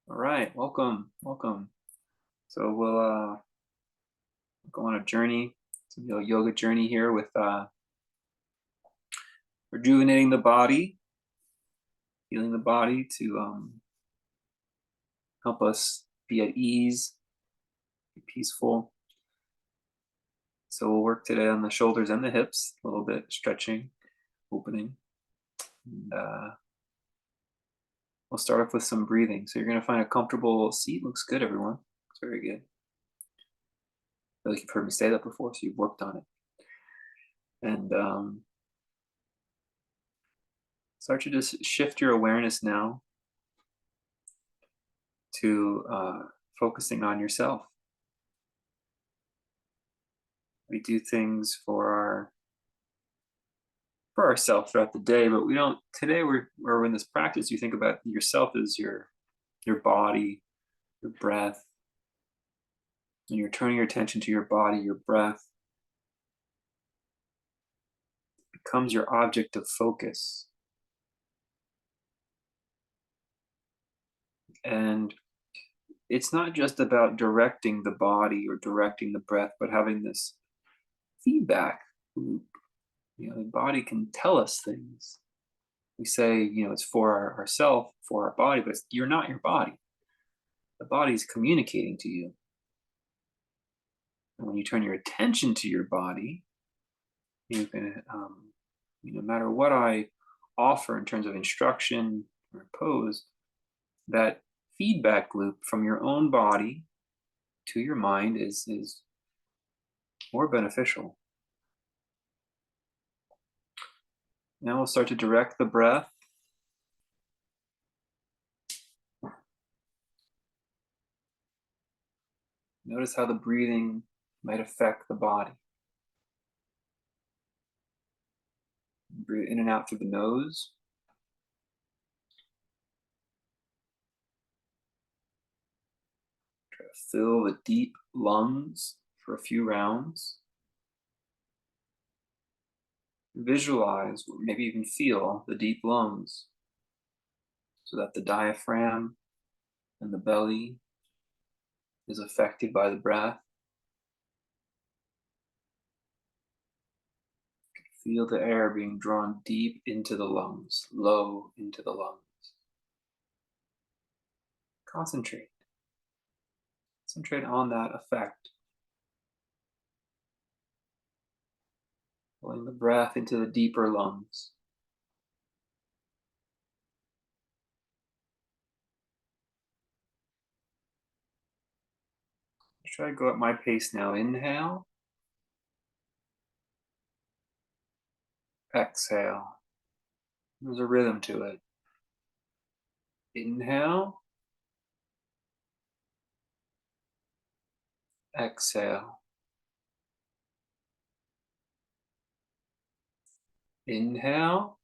All right, welcome. So we'll go on a journey, some yoga journey here with rejuvenating the body, healing the body to help us be at ease, be peaceful. So we'll work today on the shoulders and the hips, a little bit stretching, opening. And, we'll start off with some breathing. So you're going to find a comfortable seat. Looks good, everyone. Looks very good. I feel like you've heard me say that before, so you've worked on it. And start to just shift your awareness now to focusing on yourself. We do things for ourselves throughout the day, but we don't. Today, we're in this practice. You think about yourself as your body, your breath, and you're turning your attention to your body, your breath becomes your object of focus, and it's not just about directing the body or directing the breath, but having this feedback loop. The body can tell us things. We say, it's for ourself, for our body, but you're not your body. The body's communicating to you. And when you turn your attention to your body, you can, no matter what I offer in terms of instruction or pose, that feedback loop from your own body to your mind is more beneficial. Now we'll start to direct the breath. Notice how the breathing might affect the body. Breathe in and out through the nose. Try to fill the deep lungs for a few rounds. Visualize, or maybe even feel the deep lungs so that the diaphragm and the belly is affected by the breath. Feel the air being drawn deep into the lungs, low into the lungs. Concentrate on that effect. Pulling the breath into the deeper lungs. Try to go at my pace now. Inhale. Exhale. There's a rhythm to it. Inhale. Exhale. Inhale.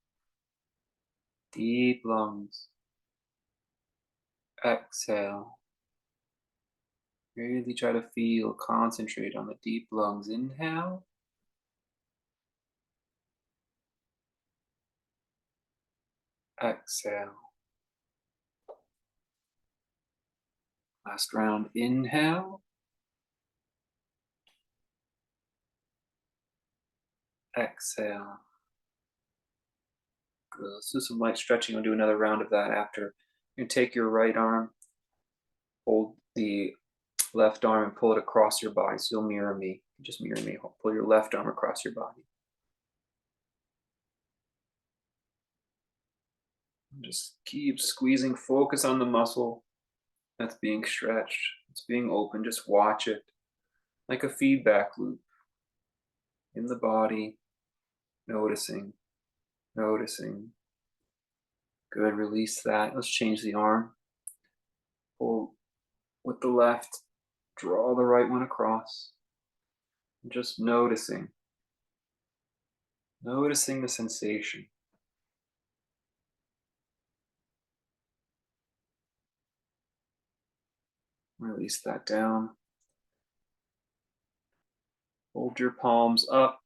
Deep lungs. Exhale. Really try to concentrate on the deep lungs. Inhale. Exhale. Last round. Inhale. Exhale. Good. Let's do some light stretching. I'll do another round of that after. You can take your right arm, hold the left arm and pull it across your body. So you'll mirror me. Just mirror me. Pull your left arm across your body. Just keep squeezing. Focus on the muscle that's being stretched. It's being open. Just watch it like a feedback loop in the body. Noticing. Good. Release that. Let's change the arm. Pull with the left. Draw the right one across. Just noticing the sensation. Release that down. Hold your palms up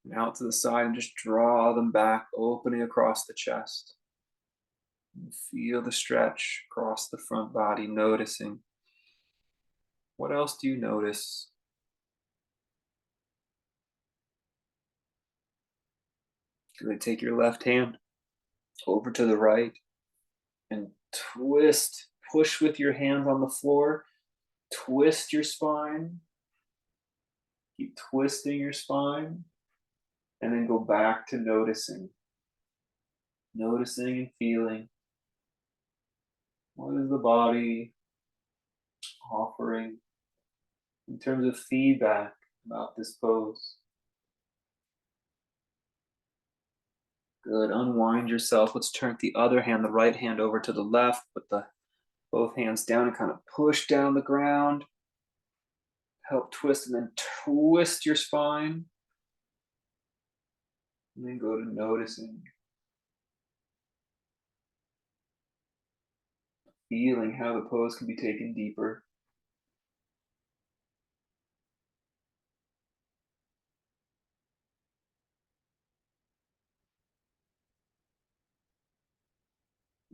and out to the side and just draw them back, opening across the chest. Feel the stretch across the front body, noticing. What else do you notice? Good. Take your left hand over to the right and twist, push with your hands on the floor, twist your spine, keep twisting your spine, and then go back to noticing. Noticing and feeling. What is the body offering in terms of feedback about this pose? Good. Unwind yourself. Let's turn the other hand, the right hand, over to the left. Put both hands down and kind of push down the ground. Help twist and then twist your spine. And then go to noticing. Feeling how the pose can be taken deeper.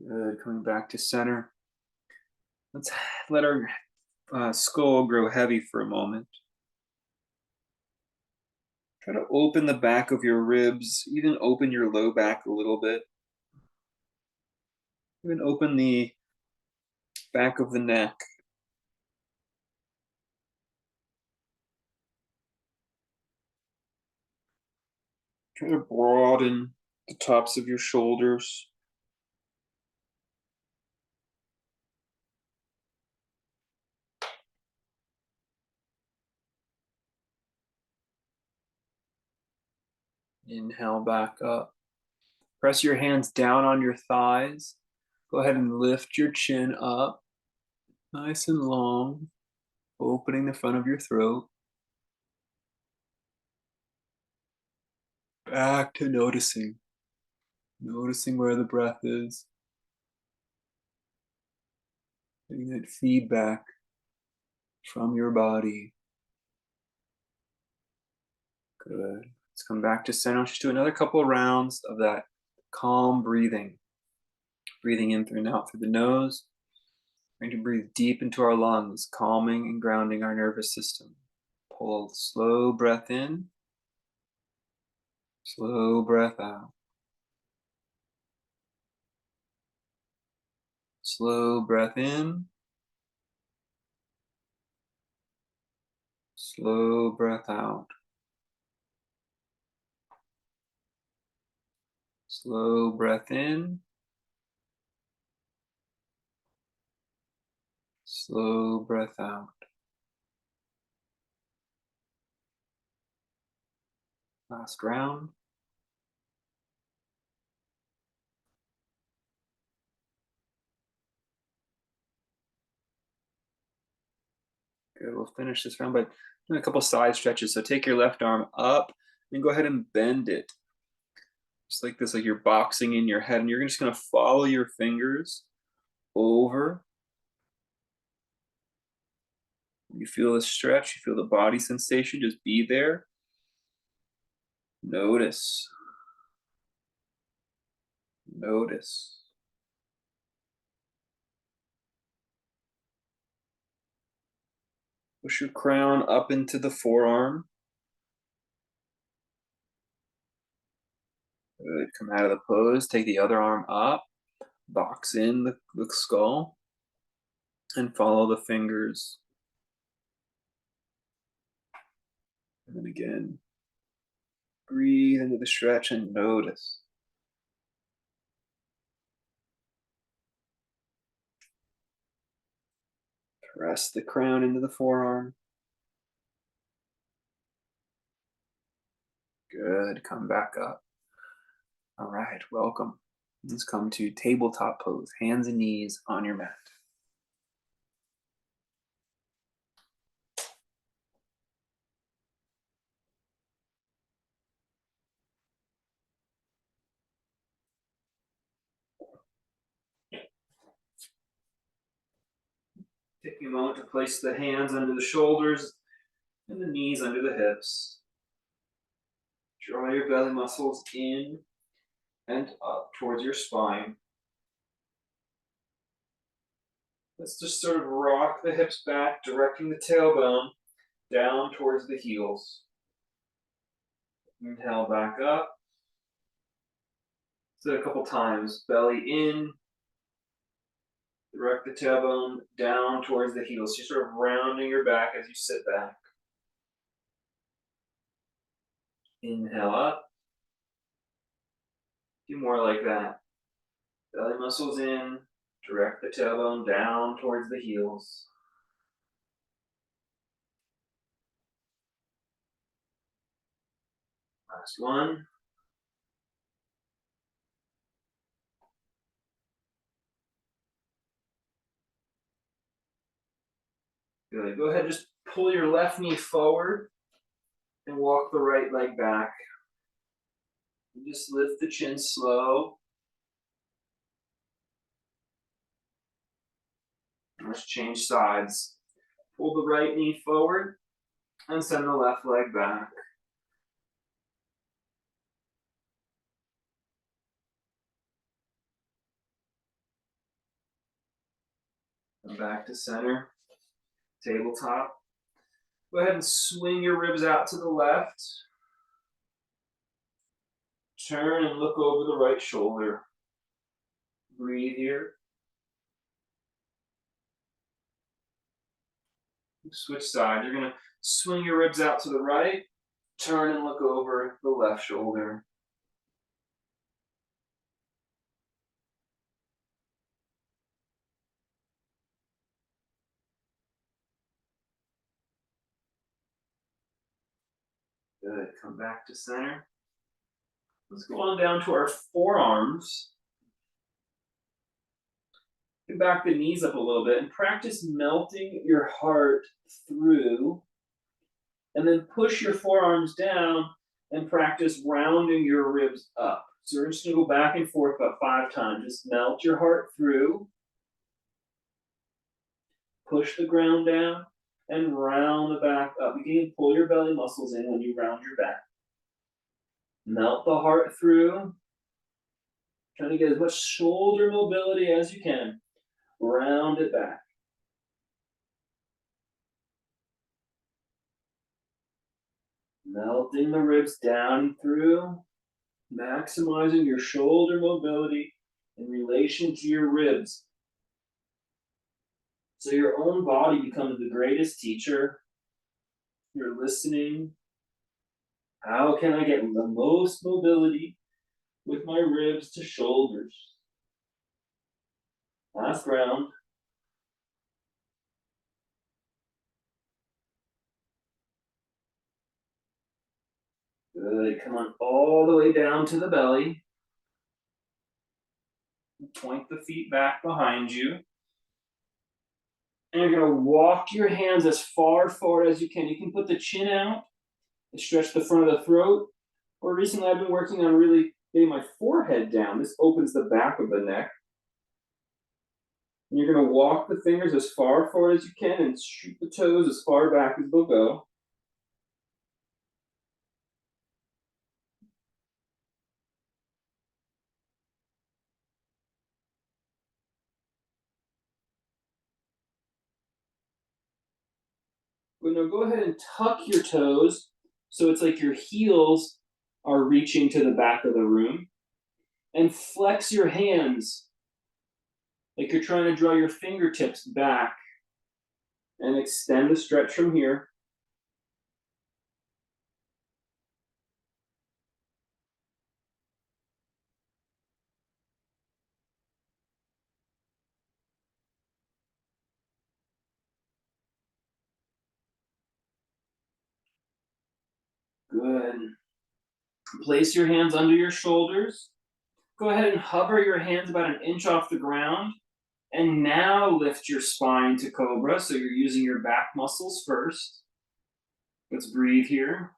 Good. Coming back to center. Let's let our skull grow heavy for a moment. Try to open the back of your ribs, even open your low back a little bit. Even open the back of the neck. Try to broaden the tops of your shoulders. Inhale back up. Press your hands down on your thighs. Go ahead and lift your chin up, nice and long, opening the front of your throat. Back to noticing. Noticing where the breath is. Getting that feedback from your body. Good. Let's come back to center. Let's just do another couple of rounds of that calm breathing. Breathing in through and out through the nose. We're going to breathe deep into our lungs, calming and grounding our nervous system. Pull a slow breath in. Slow breath out. Slow breath in. Slow breath out. Slow breath in. Slow breath out. Last round. Good, we'll finish this round by doing a couple side stretches. So take your left arm up and go ahead and bend it. Just like this, like you're boxing in your head, and you're just gonna follow your fingers over. You feel the stretch, you feel the body sensation, just be there. Notice. Notice. Push your crown up into the forearm. Good. Come out of the pose. Take the other arm up. Box in the skull. And follow the fingers. And then again, breathe into the stretch and notice. Press the crown into the forearm. Good. Come back up. All right. Welcome. Let's come to tabletop pose. Hands and knees on your mat. Taking a moment to place the hands under the shoulders and the knees under the hips. Draw your belly muscles in and up towards your spine. Let's just sort of rock the hips back, directing the tailbone down towards the heels. Inhale back up. So a couple times, belly in, direct the tailbone down towards the heels. So you're sort of rounding your back as you sit back. Inhale up. A few more like that. Belly muscles in, direct the tailbone down towards the heels. Last one. Good. Go ahead, just pull your left knee forward and walk the right leg back. And just lift the chin slow. Let's change sides. Pull the right knee forward and send the left leg back. Come back to center. Tabletop. Go ahead and swing your ribs out to the left. Turn and look over the right shoulder. Breathe here. Switch sides. You're going to swing your ribs out to the right. Turn and look over the left shoulder. Good. Come back to center. Let's go on down to our forearms. And back the knees up a little bit and practice melting your heart through. And then push your forearms down and practice rounding your ribs up. So we're just going to go back and forth about 5 times. Just melt your heart through. Push the ground down and round the back up. You can even pull your belly muscles in when you round your back. Melt the heart through. Trying to get as much shoulder mobility as you can. Round it back. Melting the ribs down through. Maximizing your shoulder mobility in relation to your ribs. So your own body becomes the greatest teacher. You're listening. How can I get the most mobility with my ribs to shoulders? Last round. Good. Come on all the way down to the belly. Point the feet back behind you. And you're going to walk your hands as far forward as you can. You can put the chin out and stretch the front of the throat. Or recently I've been working on really getting my forehead down. This opens the back of the neck. And you're going to walk the fingers as far forward as you can and shoot the toes as far back as they'll go. Now go ahead and tuck your toes so it's like your heels are reaching to the back of the room. And flex your hands like you're trying to draw your fingertips back. And extend the stretch from here. Good. Place your hands under your shoulders. Go ahead and hover your hands about 1 inch off the ground. And now lift your spine to cobra. So you're using your back muscles first. Let's breathe here.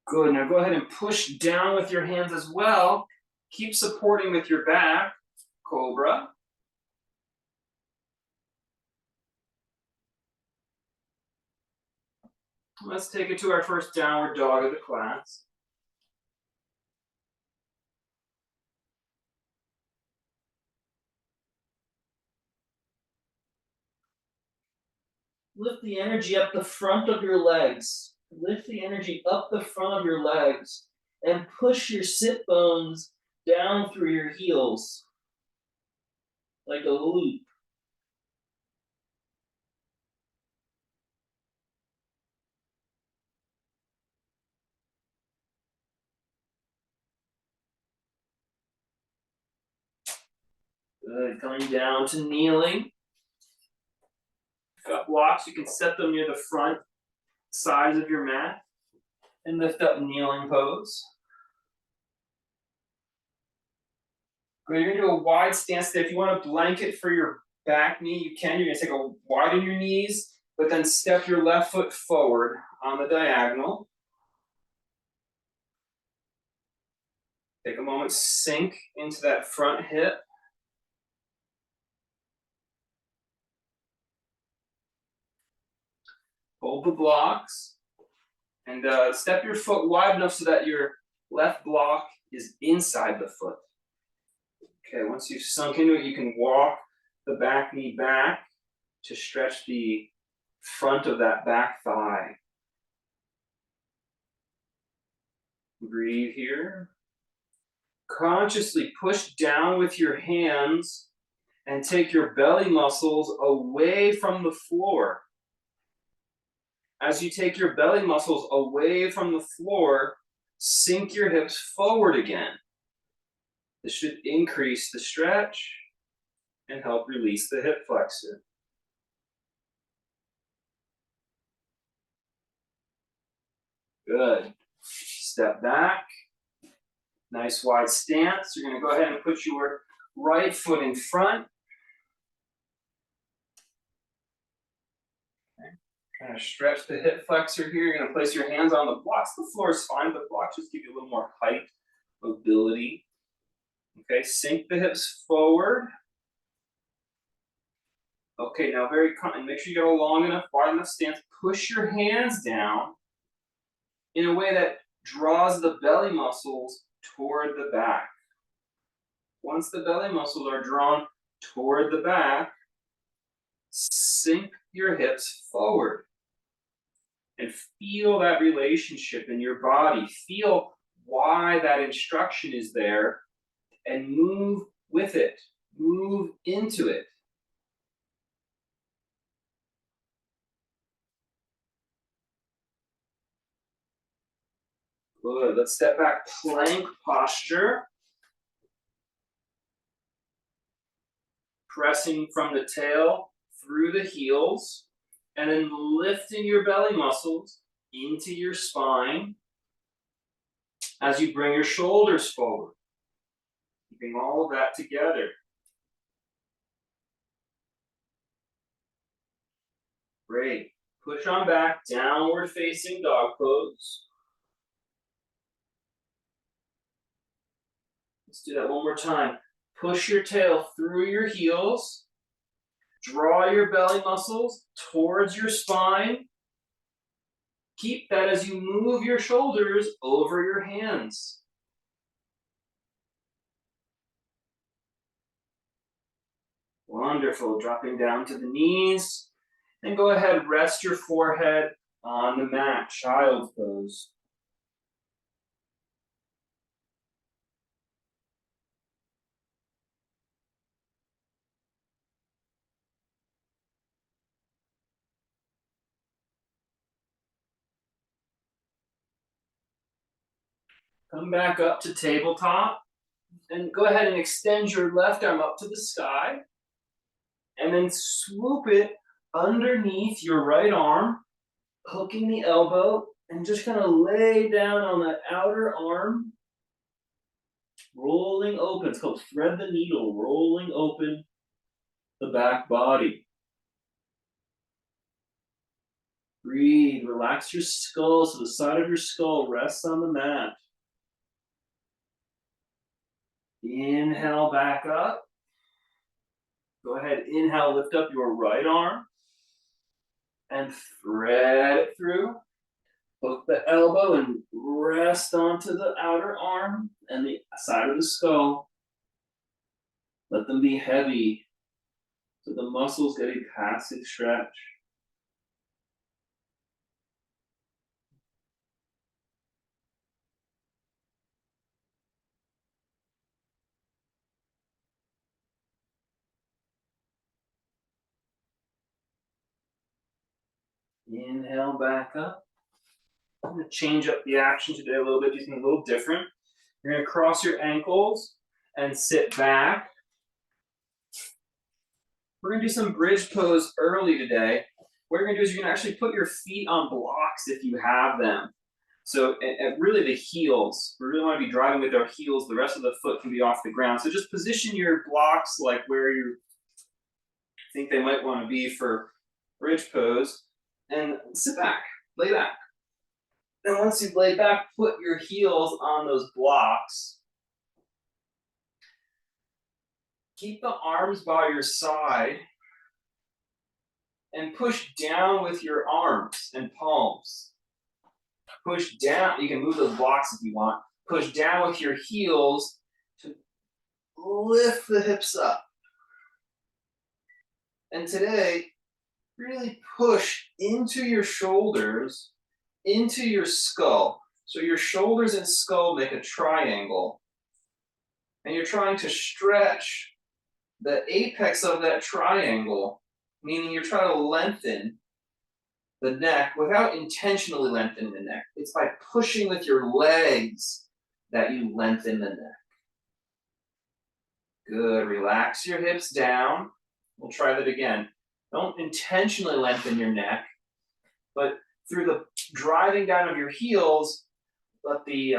Good. Now go ahead and push down with your hands as well. Keep supporting with your back. Cobra. Let's take it to our first downward dog of the class. lift the energy up the front of your legs. Lift the energy up the front of your legs and push your sit bones down through your heels like a loop. Good. Coming down to kneeling. Got blocks, you can set them near the front sides of your mat and lift up kneeling pose. Good. You're gonna do a wide stance today. If you want a blanket for your back knee, you can. You're gonna take a widen your knees, but then step your left foot forward on the diagonal. Take a moment, sink into that front hip. Hold the blocks and step your foot wide enough so that your left block is inside the foot. Okay, once you've sunk into it, you can walk the back knee back to stretch the front of that back thigh. Breathe here. Consciously push down with your hands and take your belly muscles away from the floor. As you take your belly muscles away from the floor, sink your hips forward again. This should increase the stretch and help release the hip flexor. Good. Step back. Nice wide stance. You're going to go ahead and put your right foot in front. Okay. Trying to stretch the hip flexor here. You're going to place your hands on the blocks. The floor is fine, but blocks just give you a little more height, mobility. Okay, sink the hips forward. Okay, now and make sure you get a long enough, wide enough stance. Push your hands down in a way that draws the belly muscles toward the back. Once the belly muscles are drawn toward the back, sink your hips forward and feel that relationship in your body. Feel why that instruction is there and move with it. Move into it. Good. Let's step back, plank posture. Pressing from the tail through the heels, and then lifting your belly muscles into your spine as you bring your shoulders forward. Keeping all of that together. Great. Push on back, downward facing dog pose. Let's do that one more time. Push your tail through your heels. Draw your belly muscles towards your spine. Keep that as you move your shoulders over your hands. Wonderful. Dropping down to the knees. And go ahead, rest your forehead on the mat, child's pose. Come back up to tabletop and go ahead and extend your left arm up to the sky and then swoop it underneath your right arm, hooking the elbow and just kind of lay down on that outer arm, rolling open. It's called thread the needle, rolling open the back body. Breathe, relax your skull so the side of your skull rests on the mat. Inhale back up. Go ahead, inhale, lift up your right arm and thread it through. Hook the elbow and rest onto the outer arm and the side of the skull. Let them be heavy so the muscles get a passive stretch. Inhale back up. I'm going to change up the action today a little bit, do something a little different. You're going to cross your ankles and sit back. We're going to do some bridge pose early today. What you're going to do is you're going to actually put your feet on blocks if you have them. So really the heels, we really want to be driving with our heels. The rest of the foot can be off the ground. So just position your blocks like where you think they might want to be for bridge pose. And sit back, lay back. And once you've laid back, put your heels on those blocks. Keep the arms by your side and push down with your arms and palms. Push down. You can move those blocks if you want. Push down with your heels to lift the hips up. And today, really push into your shoulders, into your skull. So your shoulders and skull make a triangle. And you're trying to stretch the apex of that triangle, meaning you're trying to lengthen the neck without intentionally lengthening the neck. It's by pushing with your legs that you lengthen the neck. Good. Relax your hips down. We'll try that again. Don't intentionally lengthen your neck, but through the driving down of your heels, let the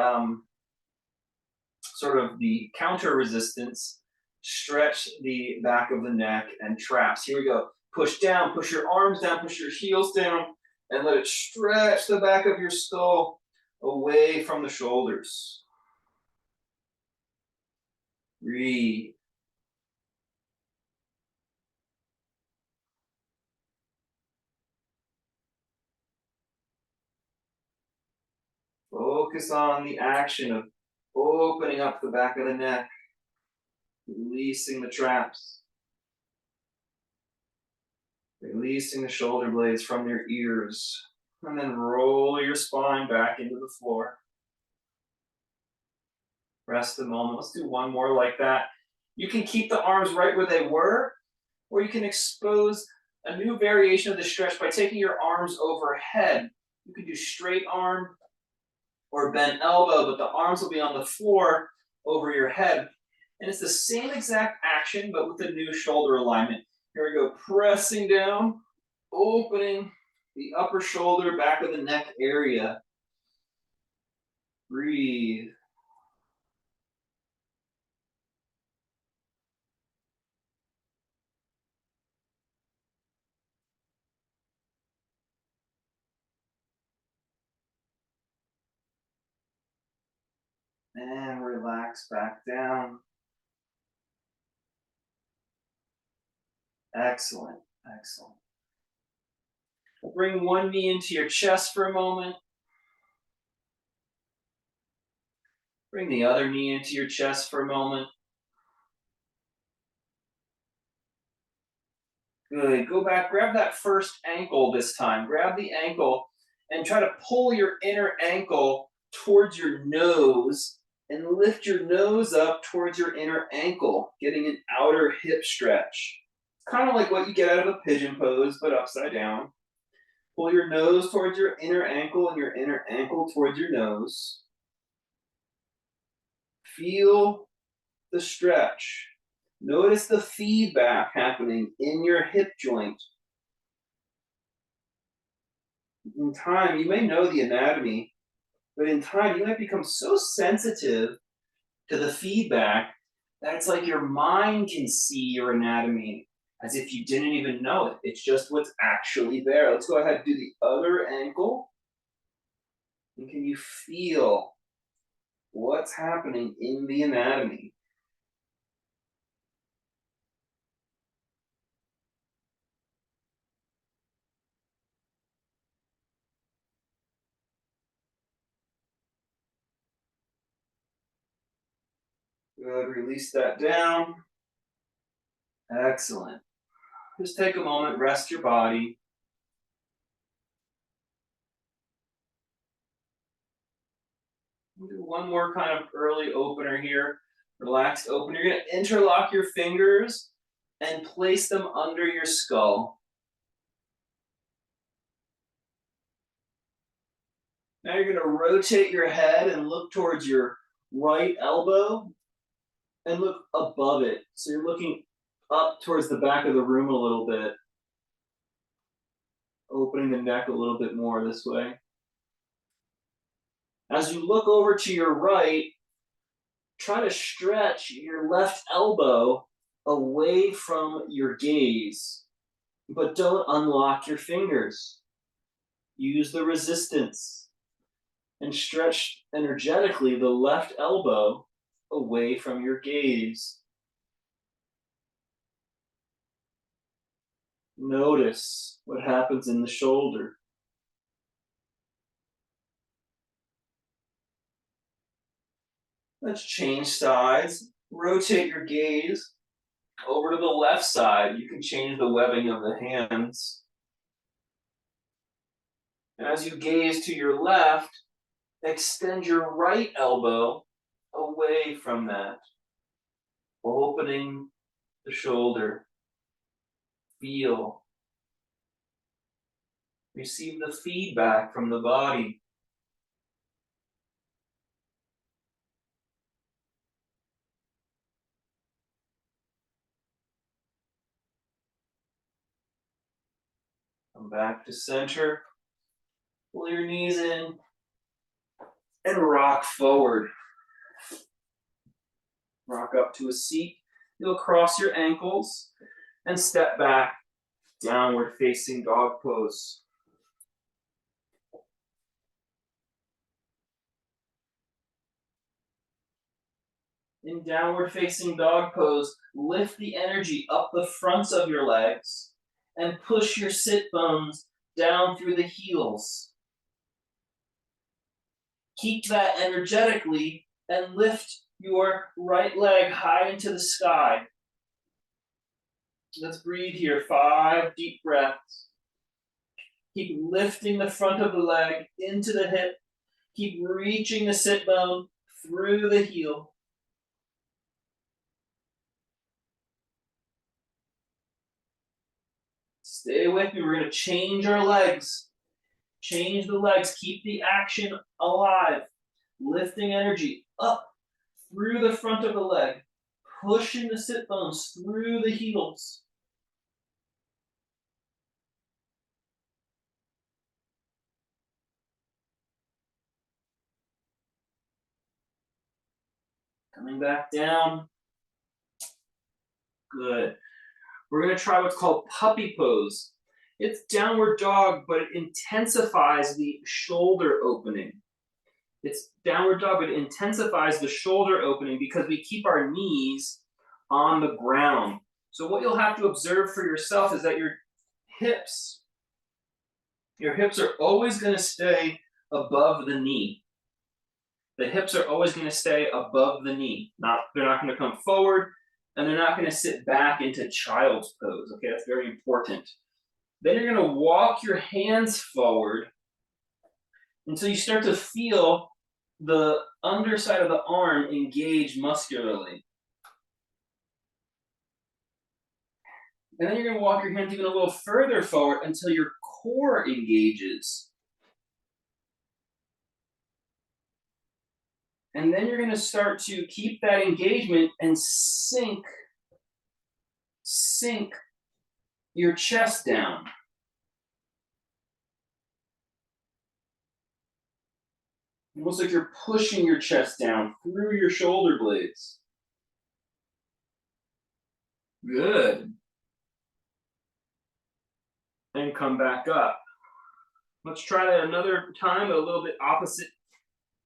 sort of the counter resistance stretch the back of the neck and traps. Here we go. Push down, push your arms down, push your heels down, and let it stretch the back of your skull away from the shoulders. Breathe. Focus on the action of opening up the back of the neck, releasing the traps, releasing the shoulder blades from your ears, and then roll your spine back into the floor. Rest a moment. Let's do one more like that. You can keep the arms right where they were, or you can expose a new variation of the stretch by taking your arms overhead. You can do straight arm or bent elbow, but the arms will be on the floor over your head. And it's the same exact action, but with a new shoulder alignment. Here we go, pressing down, opening the upper shoulder, back of the neck area. Breathe. And relax back down. Excellent, excellent. Bring one knee into your chest for a moment. Bring the other knee into your chest for a moment. Good, go back, grab that first ankle this time. Grab the ankle and try to pull your inner ankle towards your nose and lift your nose up towards your inner ankle, getting an outer hip stretch. It's kind of like what you get out of a pigeon pose, but upside down. Pull your nose towards your inner ankle and your inner ankle towards your nose. Feel the stretch. Notice the feedback happening in your hip joint. In time, you may know the anatomy, but in time, you might become so sensitive to the feedback that it's like your mind can see your anatomy as if you didn't even know it. It's just what's actually there. Let's go ahead and do the other ankle. And can you feel what's happening in the anatomy? Good, release that down. Excellent. Just take a moment, rest your body. We'll do one more kind of early opener here. Relaxed open. You're going to interlock your fingers and place them under your skull. Now you're going to rotate your head and look towards your right elbow and look above it. So you're looking up towards the back of the room a little bit, opening the neck a little bit more this way. As you look over to your right, try to stretch your left elbow away from your gaze, but don't unlock your fingers. Use the resistance and stretch energetically the left elbow away from your gaze. Notice what happens in the shoulder. Let's change sides. Rotate your gaze over to the left side. You can change the webbing of the hands. And as you gaze to your left, extend your right elbow away from that, opening the shoulder. Feel. Receive the feedback from the body. Come back to center. Pull your knees in and rock forward. Rock up to a seat. You'll cross your ankles and step back, downward facing dog pose. In downward facing dog pose, lift the energy up the fronts of your legs and push your sit bones down through the heels. Keep that energetically and lift your right leg high into the sky. Let's breathe here. 5 deep breaths. Keep lifting the front of the leg into the hip. Keep reaching the sit bone through the heel. Stay with me. We're going to change our legs. Change the legs. Keep the action alive. Lifting energy up through the front of the leg. Pushing the sit bones through the heels. Coming back down. Good. We're going to try what's called puppy pose. It's downward dog, but it intensifies the shoulder opening. It's downward dog, but it intensifies the shoulder opening because we keep our knees on the ground. So what you'll have to observe for yourself is that your hips are always going to stay above the knee. The hips are always going to stay above the knee. They're not going to come forward, and they're not going to sit back into child's pose. Okay, that's very important. Then you're going to walk your hands forward until you start to feel the underside of the arm engage muscularly. And then you're going to walk your hands even a little further forward until your core engages. And then you're going to start to keep that engagement and sink your chest down. Almost like you're pushing your chest down through your shoulder blades. Good. And come back up. Let's try that another time, but a little bit opposite,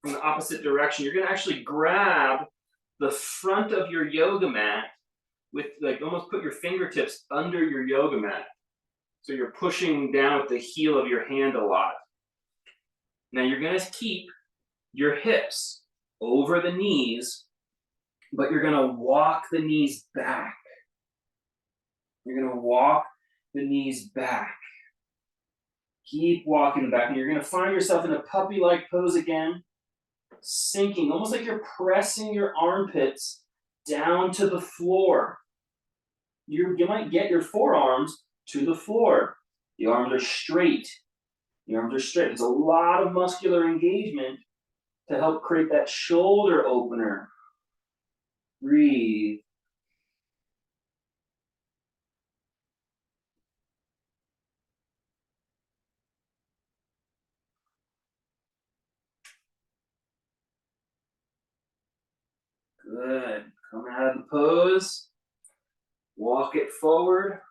from the opposite direction. You're going to actually grab the front of your yoga mat with, like, almost put your fingertips under your yoga mat. So you're pushing down with the heel of your hand a lot. Now you're going to keep your hips over the knees, but you're going to walk the knees back. You're going to walk the knees back. Keep walking back, and you're going to find yourself in a puppy-like pose again, sinking, almost like you're pressing your armpits down to the floor. You might get your forearms to the floor. The arms are straight. The arms are straight. There's a lot of muscular engagement to help create that shoulder opener. Breathe. Good. Come out of the pose. Walk it forward.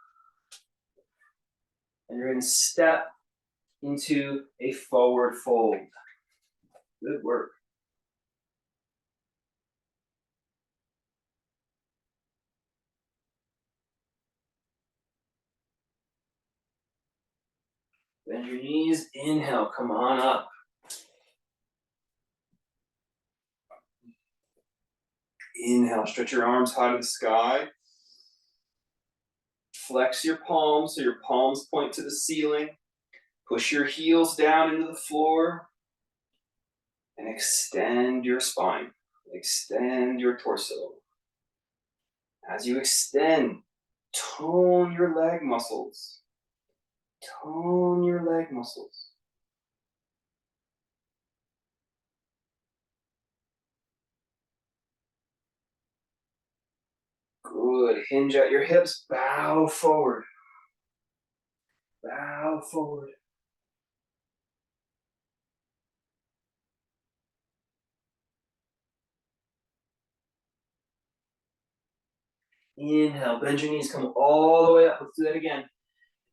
And you're going to step into a forward fold. Good work. Bend your knees. Inhale. Come on up. Inhale. Stretch your arms high to the sky. Flex your palms so your palms point to the ceiling. Push your heels down into the floor. And extend your spine. Extend your torso. As you extend, tone your leg muscles. Tone your leg muscles. Good. Hinge at your hips. Bow forward. Bow forward. Inhale. Bend your knees. Come all the way up. Let's do that again.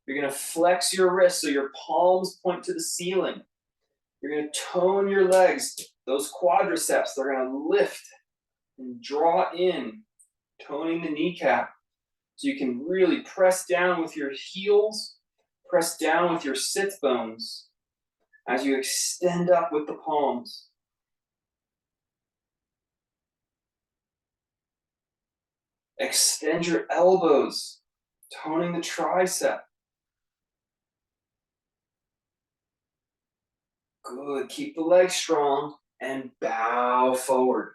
You're going to flex your wrists so your palms point to the ceiling. You're going to tone your legs. Those quadriceps, they're going to lift and draw in, toning the kneecap. So you can really press down with your heels, press down with your sit bones as you extend up with the palms. Extend your elbows, toning the tricep. Good. Keep the legs strong and bow forward.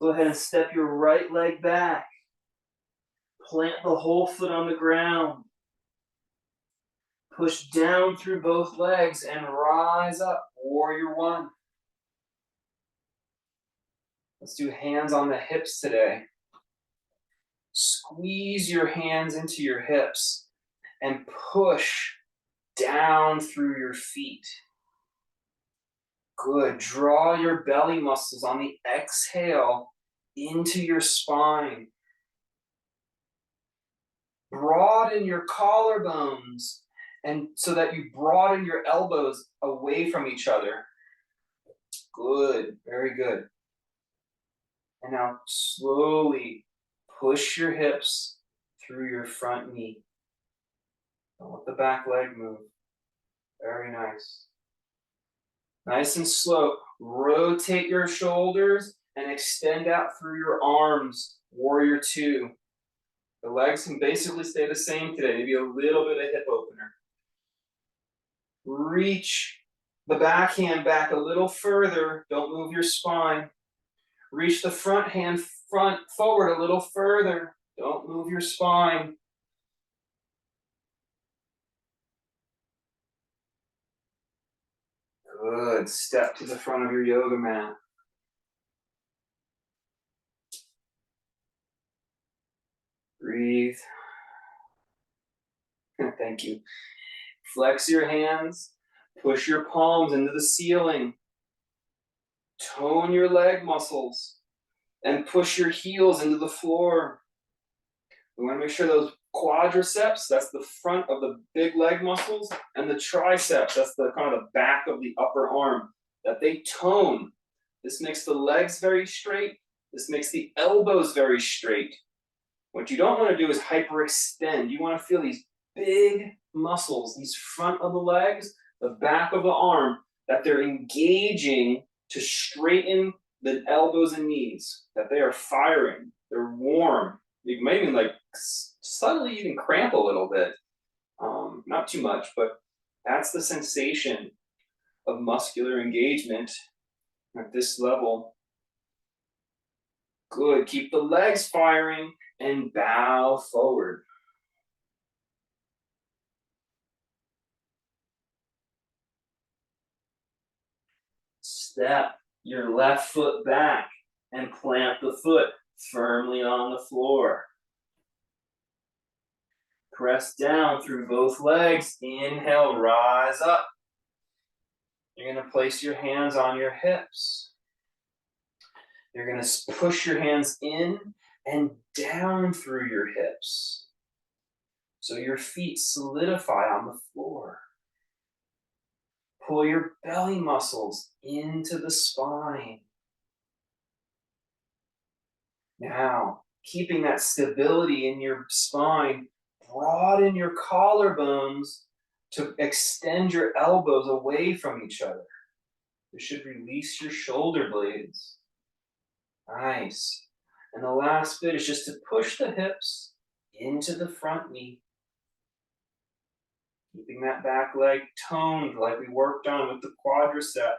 Go ahead and step your right leg back. Plant the whole foot on the ground. Push down through both legs and rise up. Warrior one. Let's do hands on the hips today. Squeeze your hands into your hips and push down through your feet. Good. Draw your belly muscles on the exhale into your spine. Broaden your collarbones and so that you broaden your elbows away from each other. Good. Very good. And now slowly push your hips through your front knee. Don't let the back leg move. Very nice. Nice and slow. Rotate your shoulders and extend out through your arms. Warrior two. The legs can basically stay the same today. Maybe a little bit of hip opener. Reach the backhand back a little further. Don't move your spine. Reach the front hand forward a little further. Don't move your spine. Good. Step to the front of your yoga mat. Breathe. Thank you. Flex your hands. Push your palms into the ceiling. Tone your leg muscles. And push your heels into the floor. We want to make sure those quadriceps, that's the front of the big leg muscles, and the triceps, that's the kind of the back of the upper arm, that they tone. This makes the legs very straight. This makes the elbows very straight. What you don't want to do is hyperextend. You want to feel these big muscles, these front of the legs, the back of the arm, that they're engaging to straighten the elbows and knees, that they are firing, they're warm. You may even like subtly even cramp a little bit. Not too much, but that's the sensation of muscular engagement at this level. Good. Keep the legs firing and bow forward. Step your left foot back and plant the foot firmly on the floor. Press down through both legs. Inhale, rise up. You're going to place your hands on your hips. You're going to push your hands in and down through your hips, so your feet solidify on the floor. Pull your belly muscles into the spine. Now, keeping that stability in your spine, broaden your collarbones to extend your elbows away from each other. This should release your shoulder blades. Nice. And the last bit is just to push the hips into the front knee. Keeping that back leg toned like we worked on with the quadricep.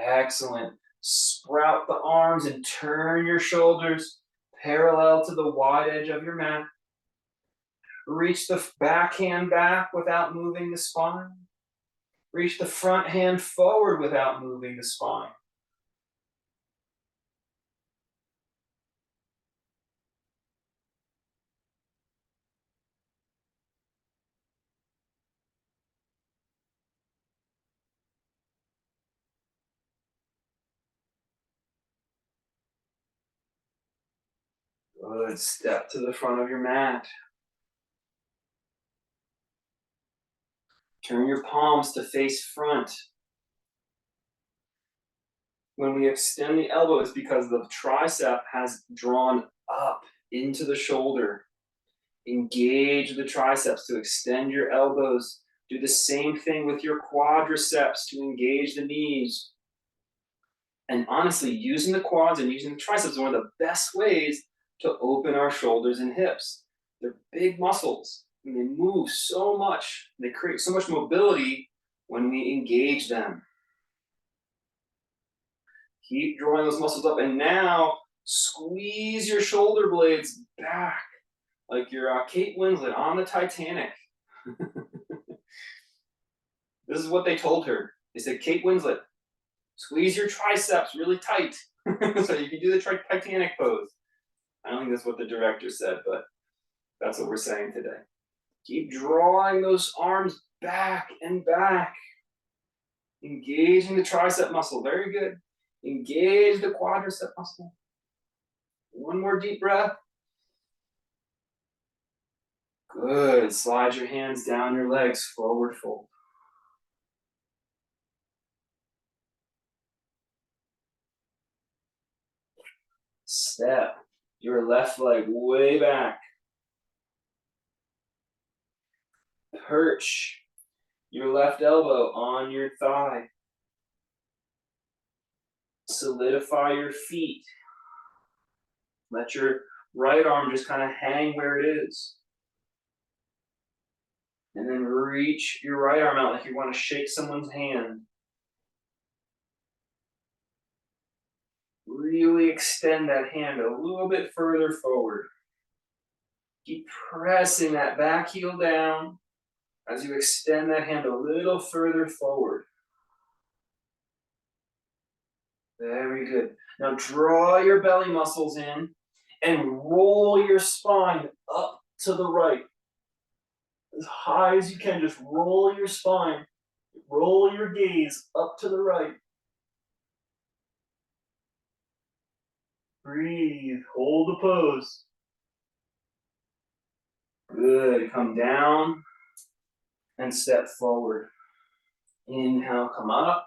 Excellent. Sprout the arms and turn your shoulders parallel to the wide edge of your mat. Reach the back hand back without moving the spine. Reach the front hand forward without moving the spine. Good. Step to the front of your mat. Turn your palms to face front. When we extend the elbow, it's because the tricep has drawn up into the shoulder. Engage the triceps to extend your elbows. Do the same thing with your quadriceps to engage the knees. And honestly, using the quads and using the triceps is one of the best ways to open our shoulders and hips. They're big muscles and they move so much. They create so much mobility when we engage them. Keep drawing those muscles up, and now squeeze your shoulder blades back like you're Kate Winslet on the Titanic. This is what they told her. They said, Kate Winslet, squeeze your triceps really tight so you can do the Titanic pose. I don't think that's what the director said, but that's what we're saying today. Keep drawing those arms back and back. Engaging the tricep muscle. Very good. Engage the quadricep muscle. One more deep breath. Good. Slide your hands down your legs, forward fold. Step your left leg way back. Perch your left elbow on your thigh. Solidify your feet. Let your right arm just kind of hang where it is. And then reach your right arm out like you want to shake someone's hand. Really extend that hand a little bit further forward. Keep pressing that back heel down as you extend that hand a little further forward. Very good. Now draw your belly muscles in and roll your spine up to the right. As high as you can, just roll your spine. Roll your gaze up to the right. Breathe, hold the pose. Good, come down and step forward. Inhale, come up.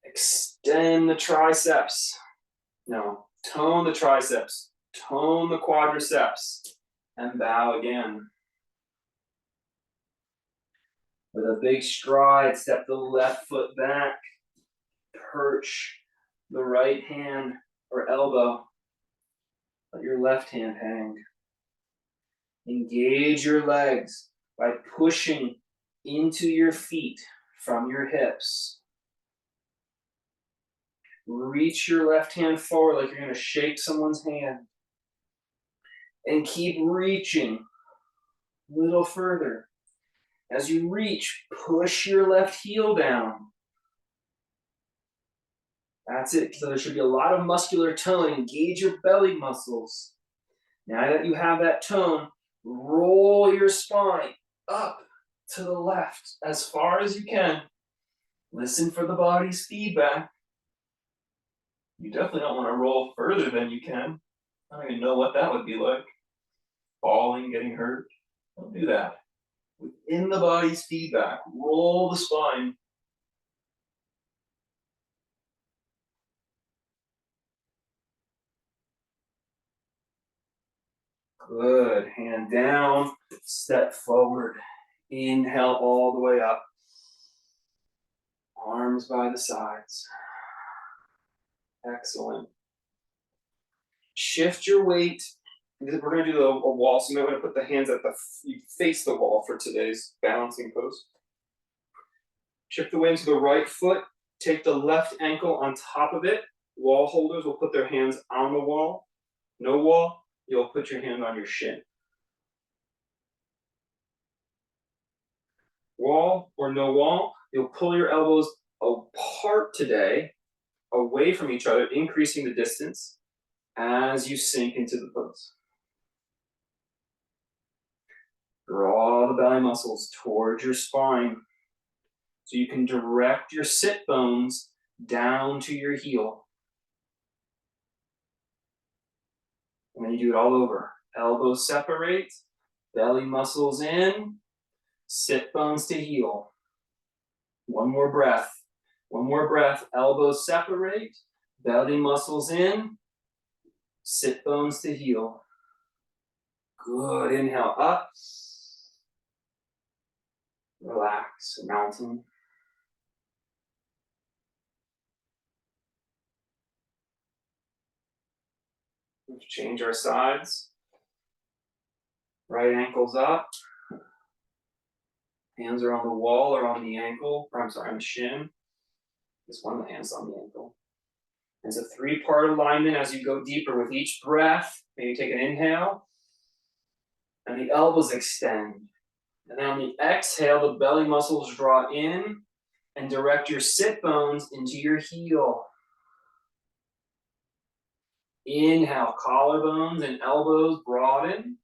Extend the triceps. Now, tone the triceps, tone the quadriceps, and bow again. With a big stride, step the left foot back, perch the right hand or elbow. Let your left hand hang. Engage your legs by pushing into your feet from your hips. Reach your left hand forward like you're going to shake someone's hand. And keep reaching a little further. As you reach, push your left heel down. That's it. So there should be a lot of muscular tone. Engage your belly muscles. Now that you have that tone, roll your spine up to the left as far as you can. Listen for the body's feedback. You definitely don't want to roll further than you can. I don't even know what that would be like. Falling, getting hurt. Don't do that. Within the body's feedback, roll the spine. Good. Hand down, step forward. Inhale all the way up. Arms by the sides. Excellent. Shift your weight. We're going to do a wall, so I'm going to put the hands at you face the wall for today's balancing pose. Shift the weight into the right foot. Take the left ankle on top of it. Wall holders will put their hands on the wall. No wall, you'll put your hand on your shin. Wall or no wall, you'll pull your elbows apart today, away from each other, increasing the distance as you sink into the pose. Draw the belly muscles towards your spine so you can direct your sit bones down to your heel. And then you do it all over. Elbows separate, belly muscles in, sit bones to heel. One more breath. One more breath. Elbows separate, belly muscles in, sit bones to heel. Good. Inhale up. Relax. Mountain. Let's change our sides. Right ankle's up. Hands are on the wall or on the ankle. Or I'm sorry, on the shin. Just one of the hands on the ankle. It's a three-part alignment as you go deeper with each breath. Maybe take an inhale. And the elbows extend. And then on the exhale, the belly muscles draw in and direct your sit bones into your heel. Inhale, collarbones and elbows broaden.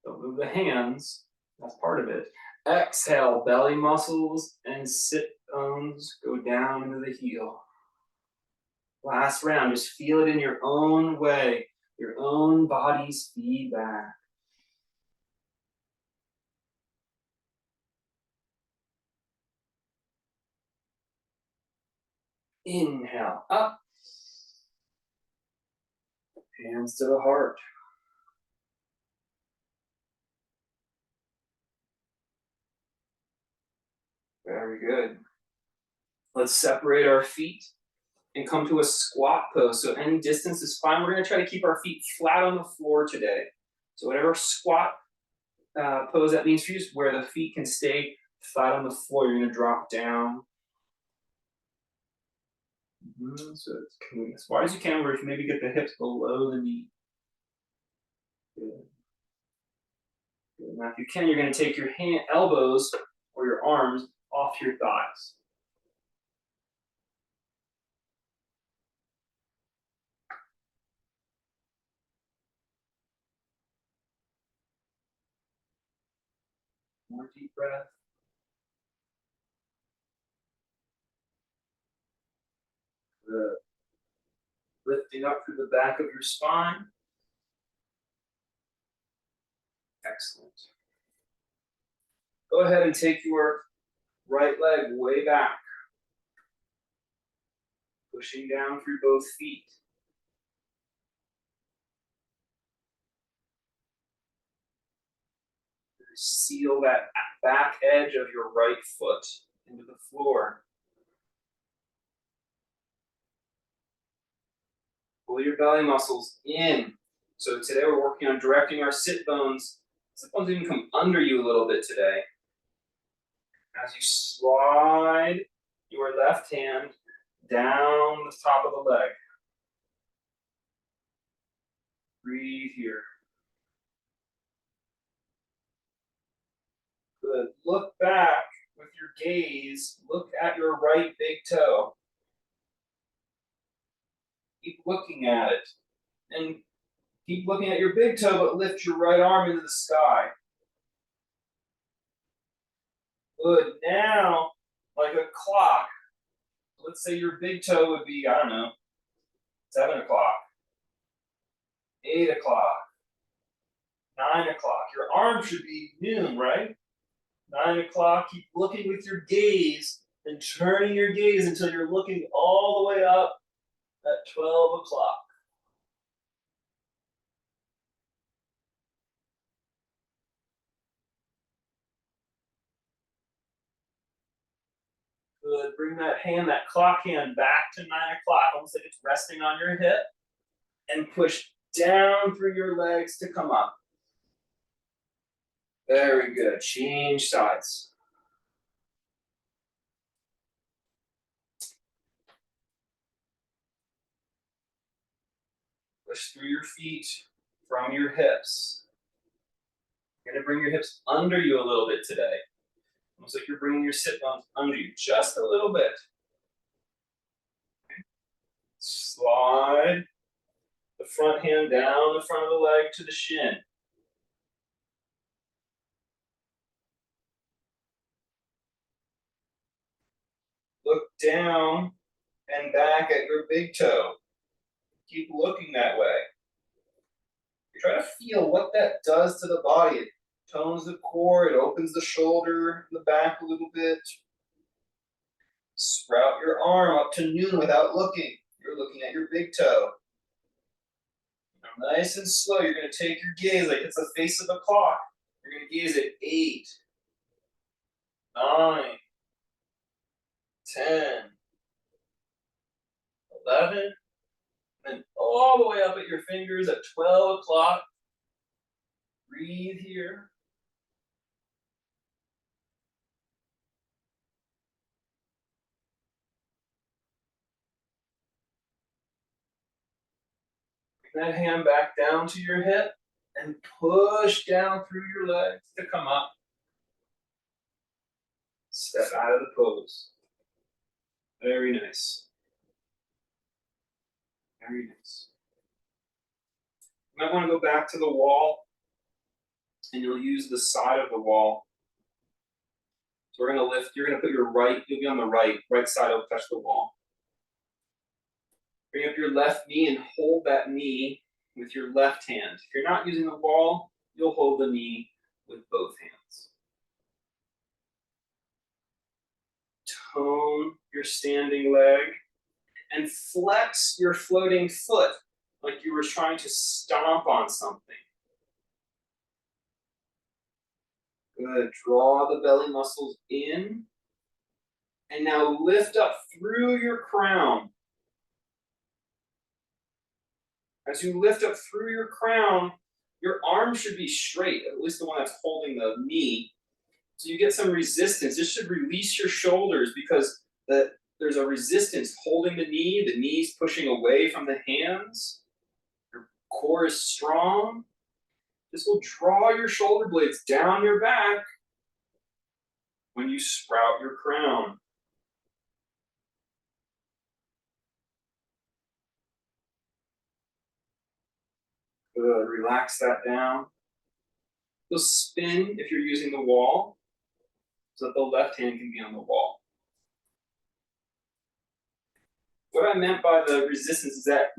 Don't move the hands. That's part of it. Exhale, belly muscles and sit bones go down into the heel. Last round, just feel it in your own way, your own body's feedback. Inhale, up. Hands to the heart. Very good. Let's separate our feet and come to a squat pose. So any distance is fine. We're going to try to keep our feet flat on the floor today. So whatever squat pose that means for you is where the feet can stay flat on the floor. You're going to drop down. So it's as far as you can, where you maybe get the hips below the knee. Good. Good. Now if you can, you're going to take your elbows or your arms off your thighs. More deep breath. Good. Lifting up through the back of your spine. Excellent. Go ahead and take your right leg way back. Pushing down through both feet. Seal that back edge of your right foot into the floor. Pull your belly muscles in. So today we're working on directing our sit bones. Sit bones even come under you a little bit today. As you slide your left hand down the top of the leg. Breathe here. Good. Look back with your gaze. Look at your right big toe. Keep looking at it. And keep looking at your big toe, but lift your right arm into the sky. Good. Now, like a clock, let's say your big toe would be, I don't know, 7 o'clock, 8 o'clock, 9 o'clock. Your arm should be noon, right? 9 o'clock, keep looking with your gaze and turning your gaze until you're looking all the way up at 12 o'clock. Good. Bring that hand, that clock hand back to 9 o'clock, almost like it's resting on your hip. And push down through your legs to come up. Very good. Change sides. Push through your feet from your hips. You're going to bring your hips under you a little bit today. Almost like you're bringing your sit bones under you just a little bit. Slide the front hand down the front of the leg to the shin. Look down and back at your big toe. Keep looking that way. You try to feel what that does to the body. It tones the core, it opens the shoulder, the back a little bit. Sprout your arm up to noon without looking. You're looking at your big toe. Now, nice and slow, you're going to take your gaze like it's the face of a clock. You're going to gaze at 8, 9, 10, 11, and all the way up at your fingers at 12 o'clock. Breathe here. Bring that hand back down to your hip and push down through your legs to come up. Step out of the pose. Very nice. Very nice. You might want to go back to the wall, and you'll use the side of the wall. So we're going to lift, you're going to put your right, you'll be on the right side will touch the wall. Bring up your left knee and hold that knee with your left hand. If you're not using the wall, you'll hold the knee with both hands. Tone your standing leg and flex your floating foot like you were trying to stomp on something. Good. Draw the belly muscles in. And now lift up through your crown. As you lift up through your crown, your arm should be straight, at least the one that's holding the knee. So you get some resistance. This should release your shoulders because there's a resistance holding the knees pushing away from the hands. Your core is strong. This will draw your shoulder blades down your back when you sprout your crown. Good. Relax that down. You'll spin if you're using the wall so that the left hand can be on the wall. What I meant by the resistance is that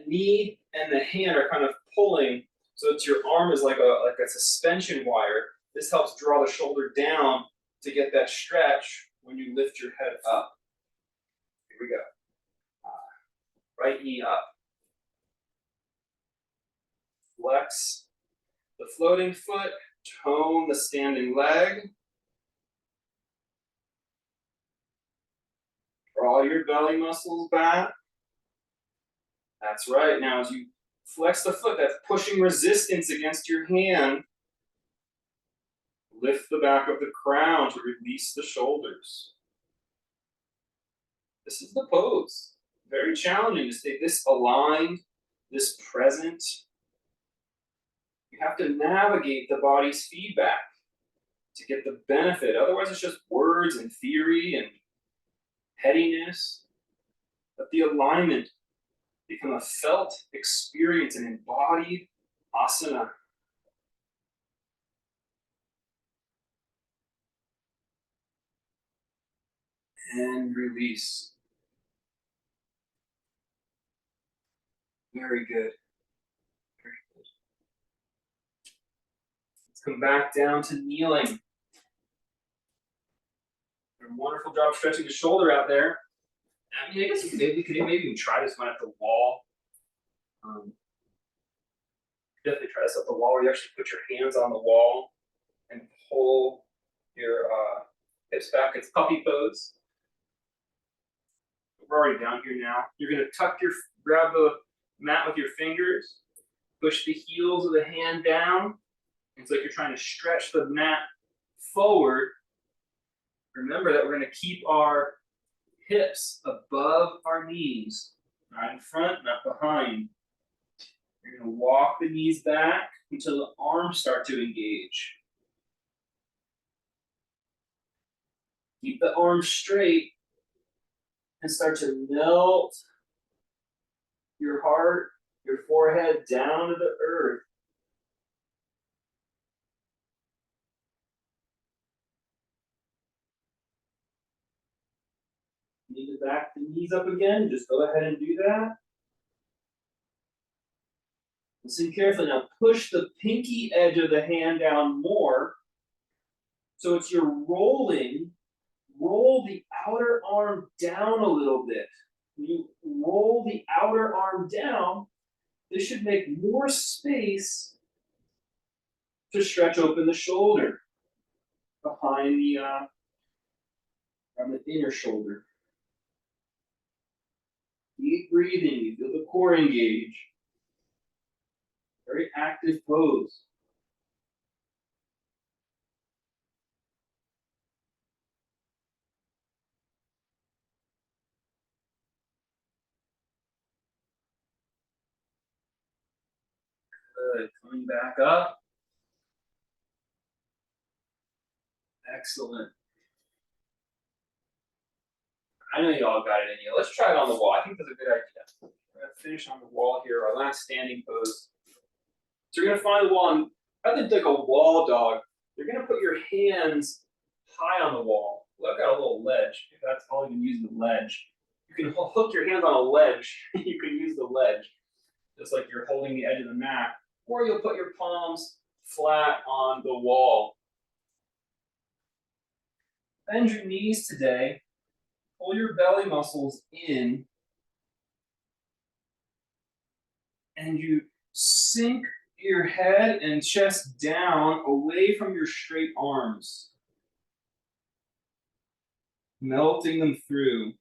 knee and the hand are kind of pulling so that your arm is like a suspension wire. This helps draw the shoulder down to get that stretch when you lift your head up. Here we go. Right knee up. Flex the floating foot, tone the standing leg. Draw your belly muscles back. That's right. Now as you flex the foot, that's pushing resistance against your hand. Lift the back of the crown to release the shoulders. This is the pose. Very challenging to stay this aligned, this present. You have to navigate the body's feedback to get the benefit. Otherwise, it's just words and theory and headiness. Let the alignment become a felt experience, an embodied asana. And release. Very good. Very good. Let's come back down to kneeling. Did a wonderful job stretching the shoulder out there. I mean, I guess you could maybe even try this one at the wall. Definitely try this at the wall where you actually put your hands on the wall and pull your hips back. It's puppy pose. We're already down here now. You're gonna grab the mat with your fingers, push the heels of the hand down. It's like you're trying to stretch the mat forward. Remember that we're gonna keep our hips above our knees, not in front, not behind. You're gonna walk the knees back until the arms start to engage. Keep the arms straight and start to melt your heart, your forehead down to the earth. You need to back the knees up again, just go ahead and do that. Listen carefully now, push the pinky edge of the hand down more. So it's you're rolling, roll the outer arm down a little bit. When you roll the outer arm down, this should make more space to stretch open the shoulder behind from the inner shoulder. Deep breathing, you feel the core engage. Very active pose. Good, coming back up. Excellent. I know you all got it in you. Let's try it on the wall. I think that's a good idea. We're gonna finish on the wall here, our last standing pose. So you're gonna find the wall, and rather than like a wall dog, you're gonna put your hands high on the wall. Look at a little ledge. If that's all you can use the ledge. You can hook your hands on a ledge. You can use the ledge, just like you're holding the edge of the mat, or you'll put your palms flat on the wall. Bend your knees today. Pull your belly muscles in, and you sink your head and chest down away from your straight arms, melting them through.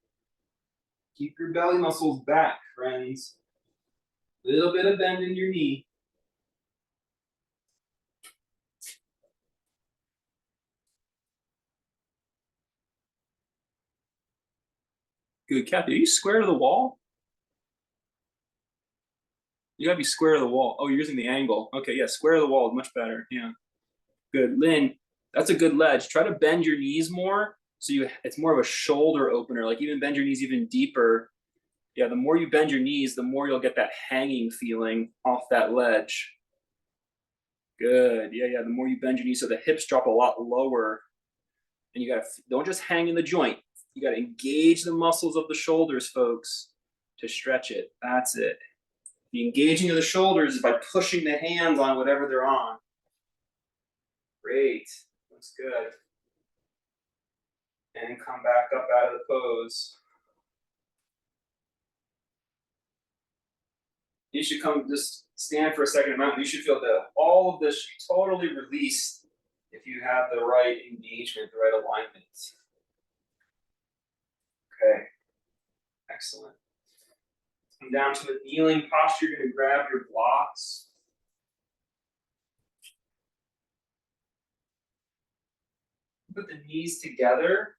Keep your belly muscles back, friends. Little bit of bend in your knee. Good, Kathy. Are you square to the wall? You gotta be square to the wall. Oh, you're using the angle. Okay, yeah, square to the wall is much better. Yeah. Good. Lynn, that's a good ledge. Try to bend your knees more so it's more of a shoulder opener. Like even bend your knees even deeper. Yeah, the more you bend your knees, the more you'll get that hanging feeling off that ledge. Good. Yeah. The more you bend your knees so the hips drop a lot lower. And you gotta don't just hang in the joint. You gotta engage the muscles of the shoulders, folks, to stretch it. That's it. The engaging of the shoulders is by pushing the hands on whatever they're on. Great. Looks good. And come back up out of the pose. You should come just stand for a second a moment. You should feel that all of this should be totally released if you have the right engagement, the right alignment. Okay. Excellent. Come down to a kneeling posture. You're going to grab your blocks. Put the knees together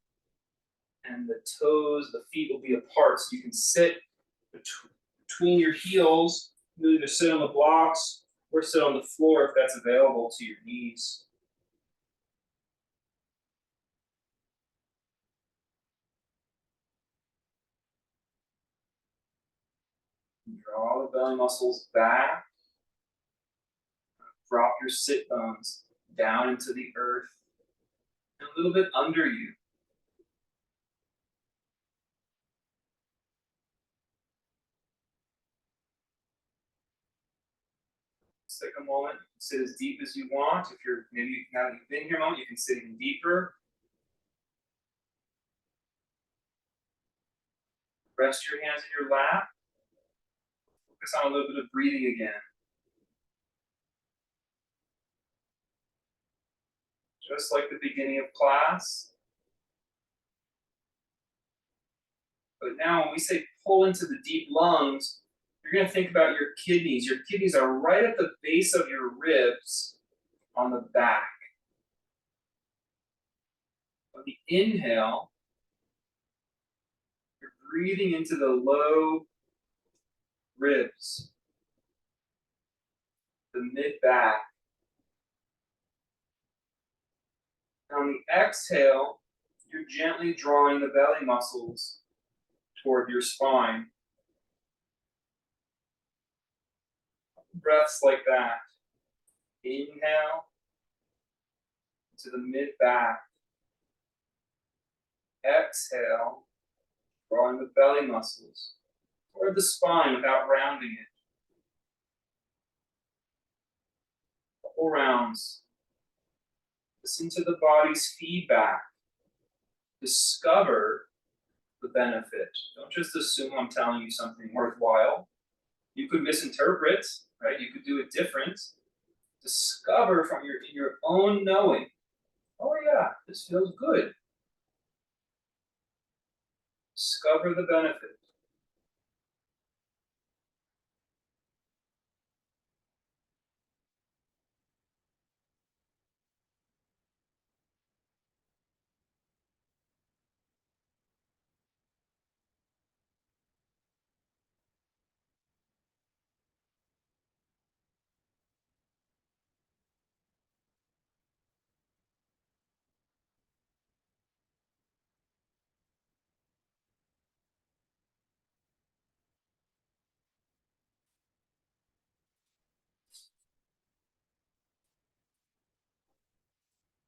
and the toes, the feet will be apart, so you can sit between your heels, either sit on the blocks or sit on the floor if that's available to your knees. Draw the belly muscles back. Drop your sit bones down into the earth and a little bit under you. Just take a moment, sit as deep as you want. If you're maybe now that you've been here a moment, you can sit even deeper. Rest your hands in your lap. Focus on a little bit of breathing again. Just like the beginning of class. But now when we say pull into the deep lungs, you're going to think about your kidneys. Your kidneys are right at the base of your ribs on the back. On the inhale, you're breathing into the low ribs, the mid-back. On the exhale, you're gently drawing the belly muscles toward your spine. Breaths like that. Inhale to the mid-back. Exhale, drawing the belly muscles toward the spine without rounding it. Couple rounds. Listen to the body's feedback. Discover the benefit. Don't just assume I'm telling you something worthwhile. You could misinterpret, right? You could do it different. Discover from your own knowing. Oh yeah, this feels good. Discover the benefit.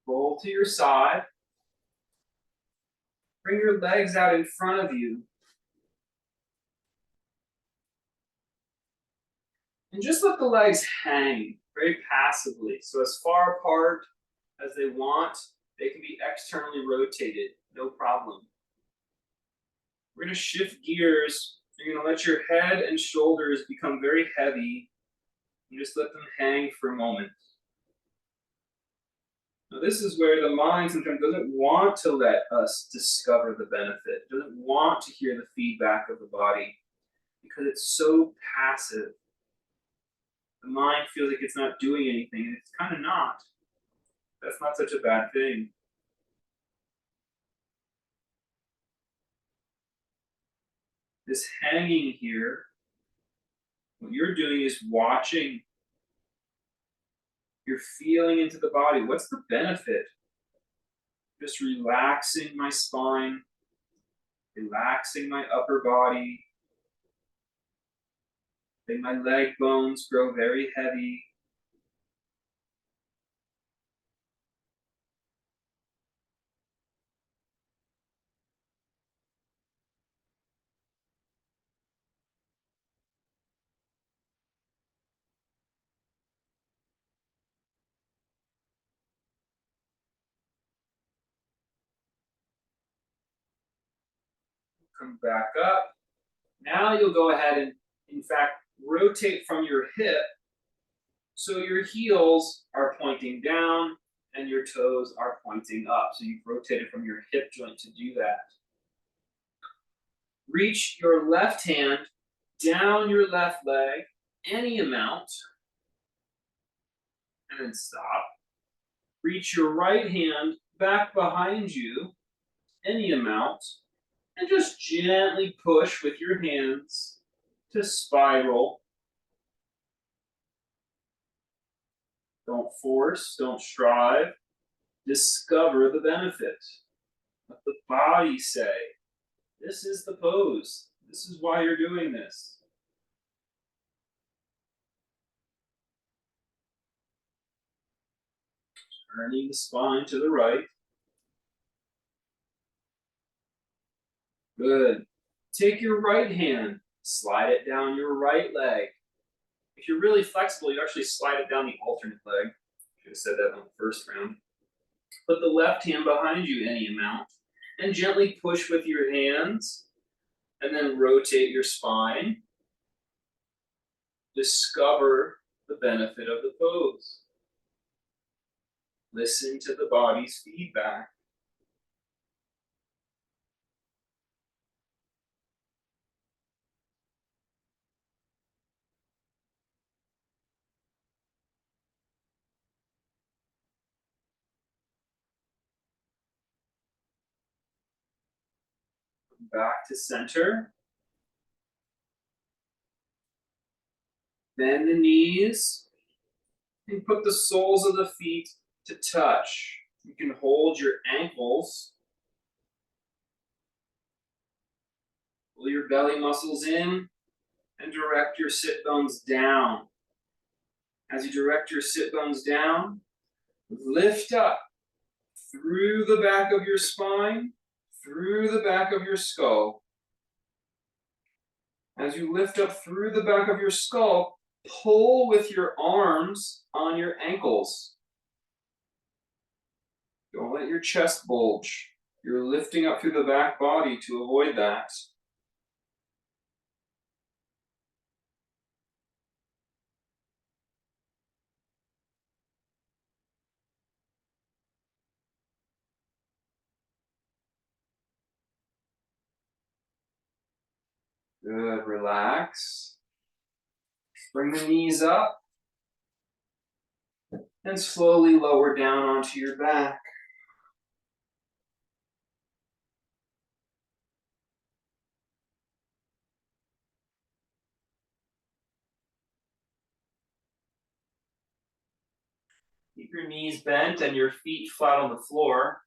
Roll to your side. Bring your legs out in front of you. And just let the legs hang very passively. So as far apart as they want, they can be externally rotated, no problem. We're going to shift gears. You're going to let your head and shoulders become very heavy and just let them hang for a moment. Now this is where the mind sometimes doesn't want to let us discover the benefit, doesn't want to hear the feedback of the body because it's so passive. The mind feels like it's not doing anything, and it's kind of not. That's not such a bad thing. This hanging here, what you're doing is watching. You're feeling into the body. What's the benefit? Just relaxing my spine, relaxing my upper body, letting my leg bones grow very heavy. Come back up. Now you'll go ahead and, in fact, rotate from your hip so your heels are pointing down and your toes are pointing up. So you've rotated from your hip joint to do that. Reach your left hand down your left leg, any amount, and then stop. Reach your right hand back behind you, any amount, And just gently push with your hands to spiral. Don't force, don't strive. Discover the benefit. Let the body say, this is the pose. This is why you're doing this. Turning the spine to the right. Good. Take your right hand, slide it down your right leg. If you're really flexible, you actually slide it down the alternate leg. Should have said that on the first round. Put the left hand behind you any amount and gently push with your hands and then rotate your spine. Discover the benefit of the pose. Listen to the body's feedback. Back to center. Bend the knees and put the soles of the feet to touch. You can hold your ankles. Pull your belly muscles in and direct your sit bones down. As you direct your sit bones down, lift up through the back of your spine, through the back of your skull. As you lift up through the back of your skull, pull with your arms on your ankles. Don't let your chest bulge. You're lifting up through the back body to avoid that. Good, relax. Bring the knees up and slowly lower down onto your back. Keep your knees bent and your feet flat on the floor.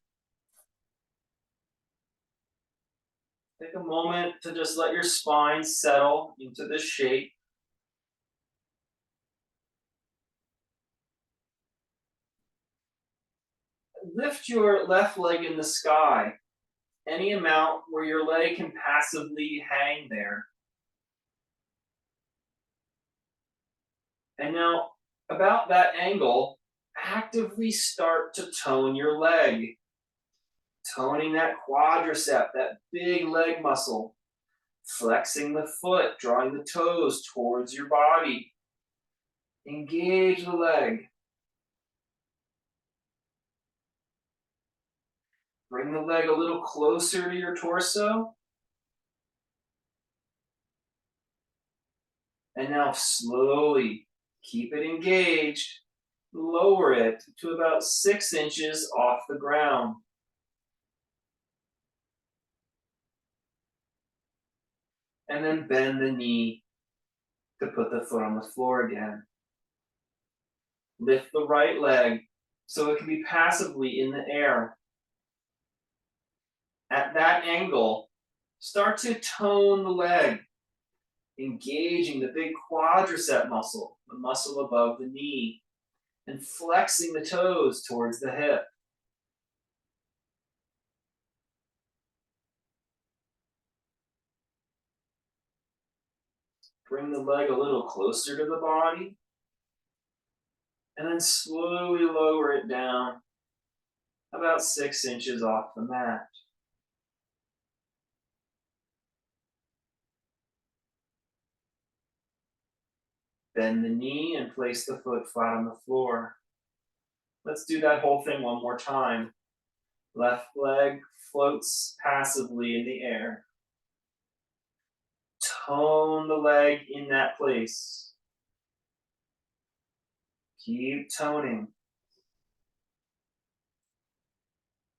Take a moment to just let your spine settle into this shape. Lift your left leg in the sky, any amount where your leg can passively hang there. And now, about that angle, actively start to tone your leg. Toning that quadricep, that big leg muscle. Flexing the foot, drawing the toes towards your body. Engage the leg. Bring the leg a little closer to your torso. And now slowly, keep it engaged. Lower it to about 6 inches off the ground. And then bend the knee to put the foot on the floor again. Lift the right leg so it can be passively in the air. At that angle, start to tone the leg, engaging the big quadricep muscle, the muscle above the knee, and flexing the toes towards the hip. Bring the leg a little closer to the body, and then slowly lower it down about 6 inches off the mat. Bend the knee and place the foot flat on the floor. Let's do that whole thing one more time. Left leg floats passively in the air. Tone the leg in that place. Keep toning.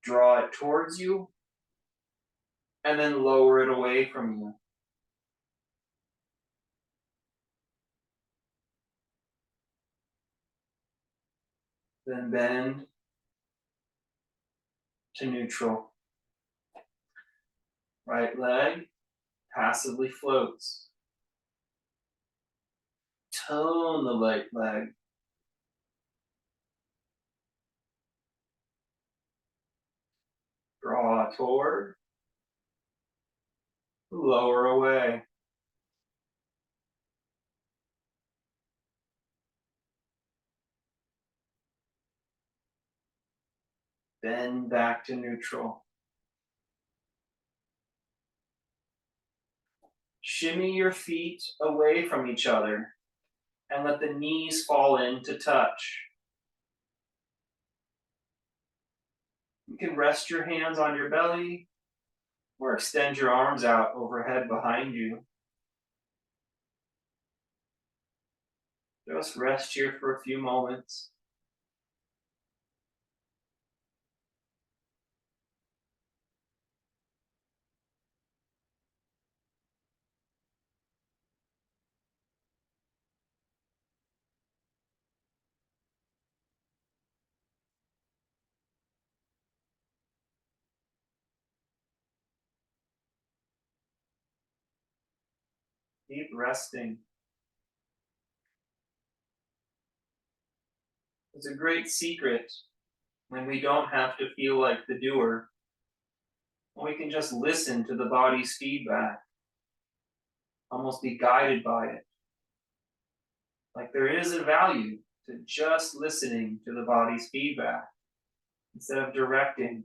Draw it towards you and then lower it away from you. Then bend to neutral. Right leg passively floats. Tone the right leg. Draw toward, lower away. Bend back to neutral. Shimmy your feet away from each other and let the knees fall in to touch. You can rest your hands on your belly or extend your arms out overhead behind you. Just rest here for a few moments. Keep resting. It's a great secret when we don't have to feel like the doer, when we can just listen to the body's feedback, almost be guided by it. Like there is a value to just listening to the body's feedback instead of directing.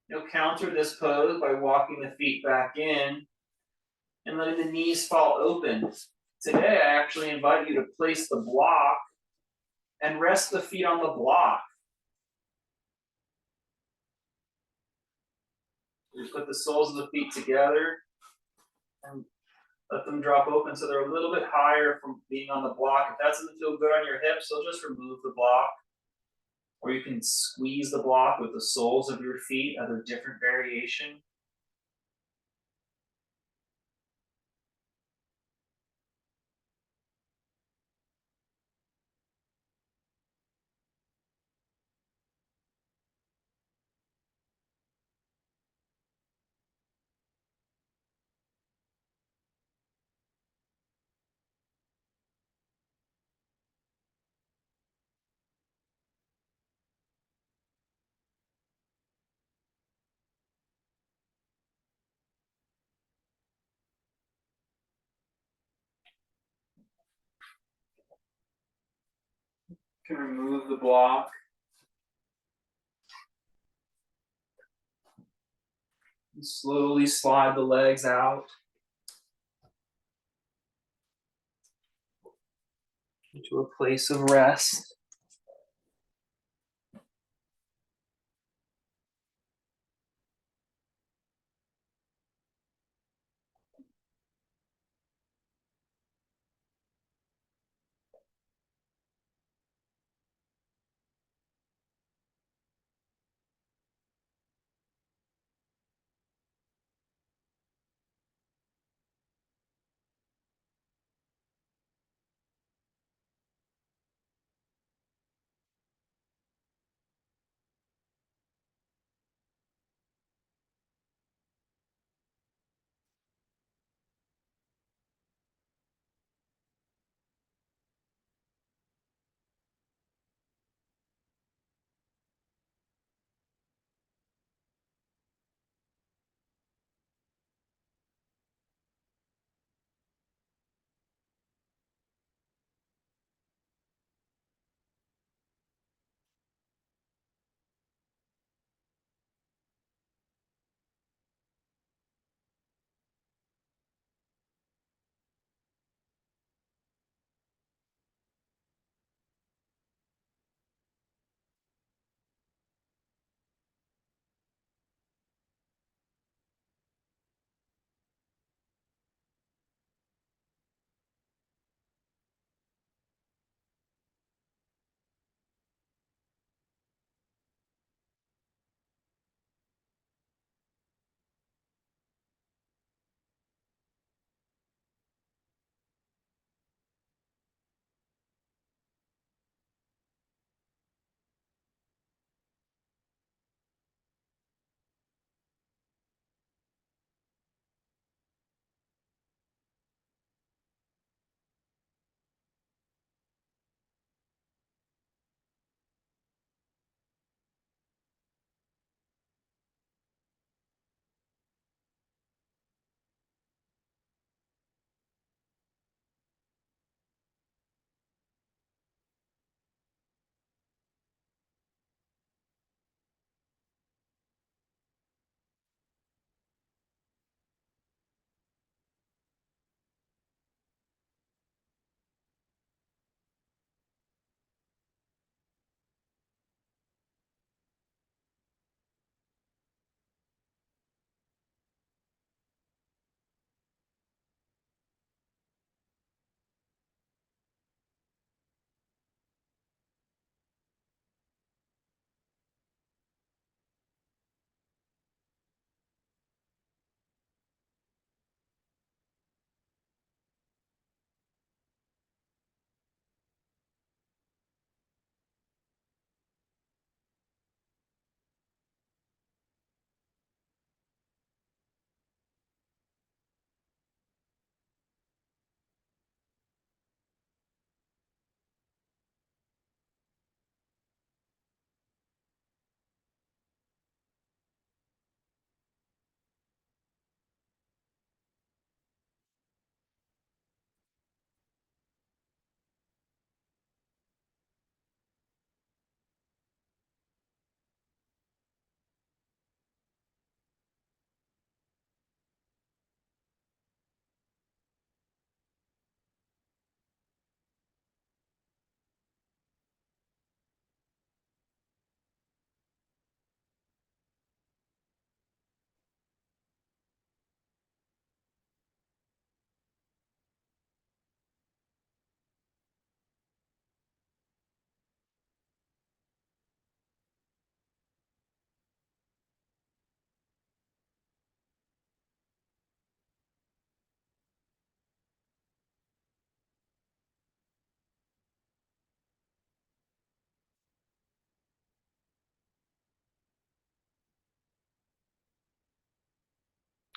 You'll counter this pose by walking the feet back in and letting the knees fall open. Today, I actually invite you to place the block and rest the feet on the block. You put the soles of the feet together and let them drop open so they're a little bit higher from being on the block. If that doesn't feel good on your hips, so just remove the block. Or you can squeeze the block with the soles of your feet at a different variation. You can remove the block. And slowly slide the legs out into a place of rest.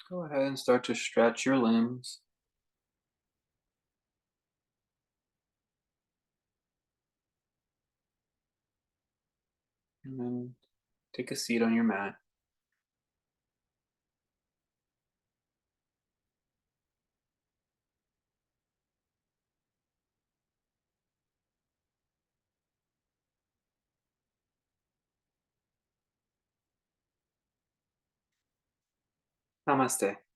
Go ahead and start to stretch your limbs. And then take a seat on your mat. Namaste.